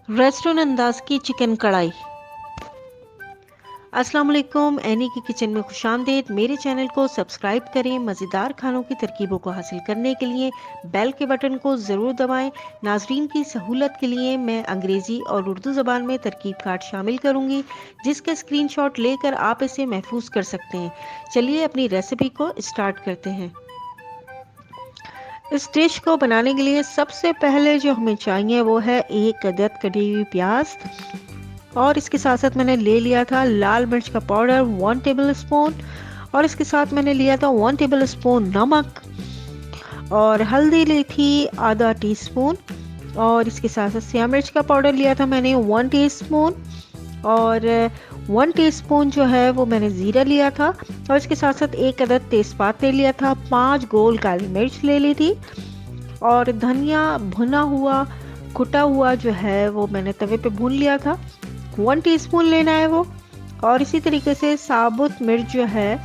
Restaurant अंदाज की chicken कढ़ाई। अस्सलाम वालेकुम, एनी की किचन में खुशामदीद। मेरे चैनल को सब्सक्राइब करें। मज़ेदार खानों की तरकीबों को हासिल करने के लिए बेल के बटन को ज़रूर दबाएं। नाजरीन की सहूलत के लिए मैं अंग्रेज़ी और उर्दू ज़बान में तरकीब कार्ड शामिल करूंगी, जिसके स्क्रीनशॉट लेकर आप इसे महफूज कर सकते हैं। चलिए अपनी रेसिपी को स्टार्ट करते हैं। इस डिश को बनाने के लिए सबसे पहले जो हमें चाहिए वो है एक अदद कटी हुई प्याज, और इसके साथ साथ मैंने ले लिया था लाल मिर्च का पाउडर 1 टेबल स्पून, और इसके साथ मैंने लिया था 1 टेबल स्पून नमक, और हल्दी ली थी आधा टीस्पून, और इसके साथ साथ सिया मिर्च का पाउडर लिया था मैंने 1 टीस्पून, और 1 टीस्पून जो है वो मैंने ज़ीरा लिया था, और इसके साथ साथ एक अदद तेज़पात ले लिया था, 5 गोल काली मिर्च ले ली थी, और धनिया भुना हुआ कुटा हुआ जो है वो मैंने तवे पे भून लिया था, 1 टीस्पून लेना है वो। और इसी तरीके से साबुत मिर्च जो है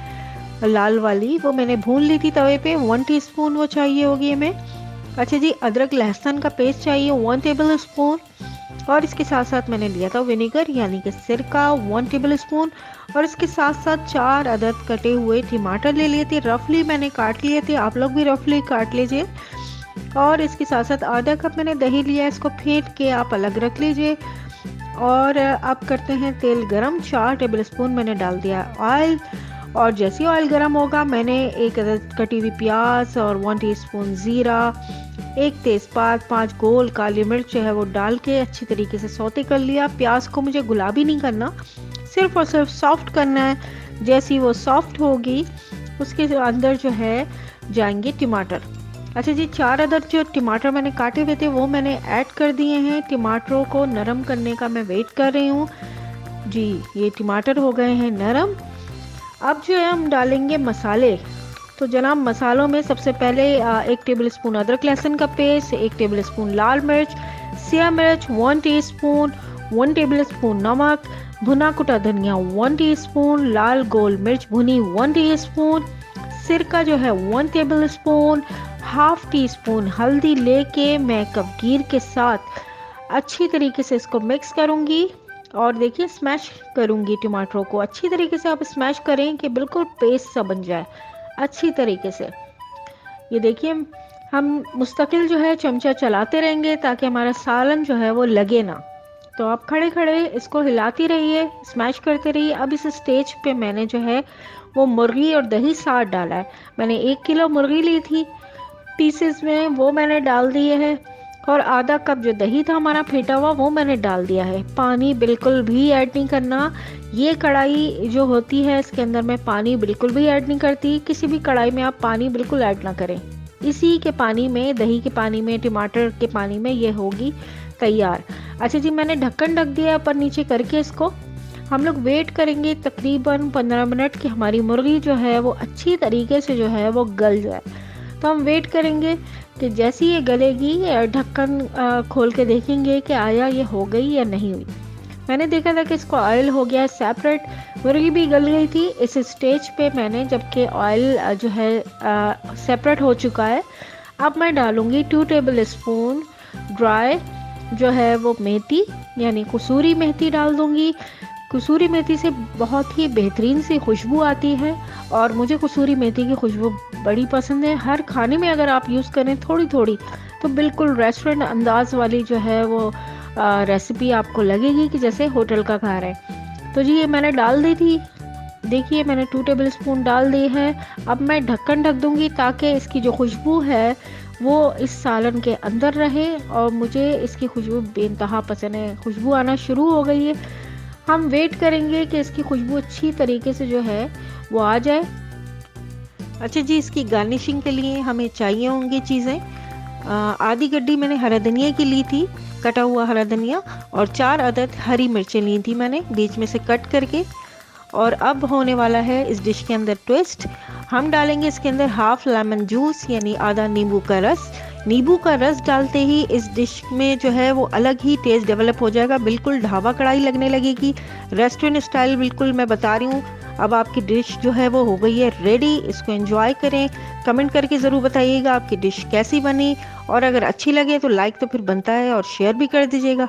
लाल वाली वो मैंने भून ली थी तवे पे, 1 टीस्पून वो चाहिए होगी हमें। अच्छा जी, अदरक लहसुन का पेस्ट चाहिए 1 टेबल स्पून, और इसके साथ साथ मैंने लिया था विनेगर यानी कि सिरका 1 टेबल स्पून, और इसके साथ साथ 4 अदद कटे हुए टमाटर ले लिए थे, रफली मैंने काट लिए थे, आप लोग भी रफली काट लीजिए। और इसके साथ साथ आधा कप मैंने दही लिया, इसको फेंट के आप अलग रख लीजिए। और अब करते हैं तेल गरम, 4 टेबल स्पून मैंने डाल दिया ऑयल, और जैसे ही ऑयल गरम होगा मैंने एक अदद कटी हुई प्याज और 1 टीस्पून ज़ीरा, एक तेज़पात, 5 गोल काली मिर्च जो है वो डाल के अच्छी तरीके से सौते कर लिया। प्याज को मुझे गुलाबी नहीं करना, सिर्फ और सिर्फ सॉफ्ट करना है। जैसी वो सॉफ्ट होगी उसके अंदर जो है जाएंगे टमाटर। अच्छा जी, 4 अदद जो टमाटर मैंने काटे हुए थे वो मैंने ऐड कर दिए हैं। टमाटरों को नरम करने का मैं वेट कर रही हूँ जी। ये टमाटर हो गए हैं नरम। अब जो है हम डालेंगे मसाले। तो जनाब, मसालों में सबसे पहले 1 टेबल स्पून अदरक लहसुन का पेस्ट, 1 टेबल स्पून लाल मिर्च, सिया मिर्च 1 टीस्पून, 1 टेबल स्पून नमक, भुना कुटा धनिया 1 टीस्पून, लाल गोल मिर्च भुनी 1 टीस्पून, सिरका जो है 1 table spoon, half tea spoon हल्दी लेके मैं कपगीर के साथ अच्छी तरीके से इसको मिक्स करूंगी। और देखिए, स्मैश करूंगी टमाटरों को अच्छी तरीके से। आप स्मैश करें कि बिल्कुल पेस्ट सा बन जाए अच्छी तरीके से। ये देखिए, हम मुस्तकिल जो है चमचा चलाते रहेंगे ताकि हमारा सालन जो है वो लगे ना। तो आप खड़े खड़े इसको हिलाती रहिए, स्मैश करते रहिए। अब इस स्टेज पे मैंने जो है वो मुर्गी और दही साथ डाला है। मैंने 1 किलो मुर्गी ली थी पीसेस में, वो मैंने डाल दिए है, और आधा कप जो दही था हमारा फेंटा हुआ वो मैंने डाल दिया है। पानी बिल्कुल भी ऐड नहीं करना। ये कढ़ाई जो होती है इसके अंदर मैं पानी बिल्कुल भी ऐड नहीं करती। किसी भी कढ़ाई में आप पानी बिल्कुल ऐड ना करें। इसी के पानी में, दही के पानी में, टमाटर के पानी में ये होगी तैयार। अच्छा जी, मैंने ढक्कन ढक दिया ऊपर नीचे करके। इसको हम लोग वेट करेंगे तकरीबन 15 मिनट कि हमारी मुर्गी जो है वो अच्छी तरीके से जो है वो गल जाए। तो हम वेट करेंगे कि जैसी ये गलेगी ढक्कन खोल के देखेंगे कि आया ये हो गई या नहीं हुई। मैंने देखा था कि इसको ऑयल हो गया सेपरेट, मुर्गी भी गल गई थी इस स्टेज पे मैंने, जबकि ऑयल जो है सेपरेट हो चुका है। अब मैं डालूंगी 2 टेबल स्पून ड्राई जो है वो मेथी यानी कसूरी मेथी डाल दूंगी। कसूरी मेथी से बहुत ही बेहतरीन सी खुशबू आती है, और मुझे कसूरी मेथी की खुशबू बड़ी पसंद है। हर खाने में अगर आप यूज़ करें थोड़ी थोड़ी तो बिल्कुल रेस्टोरेंट अंदाज वाली जो है वो रेसिपी आपको लगेगी कि जैसे होटल का खा रहे हैं। तो जी, ये मैंने डाल दी थी। देखिए, मैंने 2 टेबल स्पून डाल दी है। अब मैं ढक्कन ढक दूंगी ताकि इसकी जो खुशबू है वो इस सालन के अंदर रहे, और मुझे इसकी खुशबू बेइंतहा पसंद है। खुशबू आना शुरू हो गई है। हम वेट करेंगे कि इसकी खुशबू अच्छी तरीके से जो है वो आ जाए। अच्छा जी, इसकी गार्निशिंग के लिए हमें चाहिए होंगी चीज़ें। आधी गड्डी मैंने हरा धनिया की ली थी, कटा हुआ हरा धनिया, और 4 अदद हरी मिर्चें ली थी मैंने बीच में से कट करके। और अब होने वाला है इस डिश के अंदर ट्विस्ट। हम डालेंगे इसके अंदर हाफ लेमन जूस यानी आधा नींबू का रस। नींबू का रस डालते ही इस डिश में जो है वो अलग ही टेस्ट डेवलप हो जाएगा, बिल्कुल ढाबा कढ़ाई लगने लगेगी, रेस्टोरेंट स्टाइल बिल्कुल मैं बता रही हूँ। अब आपकी डिश जो है वो हो गई है रेडी। इसको एंजॉय करें, कमेंट करके ज़रूर बताइएगा आपकी डिश कैसी बनी, और अगर अच्छी लगे तो लाइक तो फिर बनता है और शेयर भी कर दीजिएगा।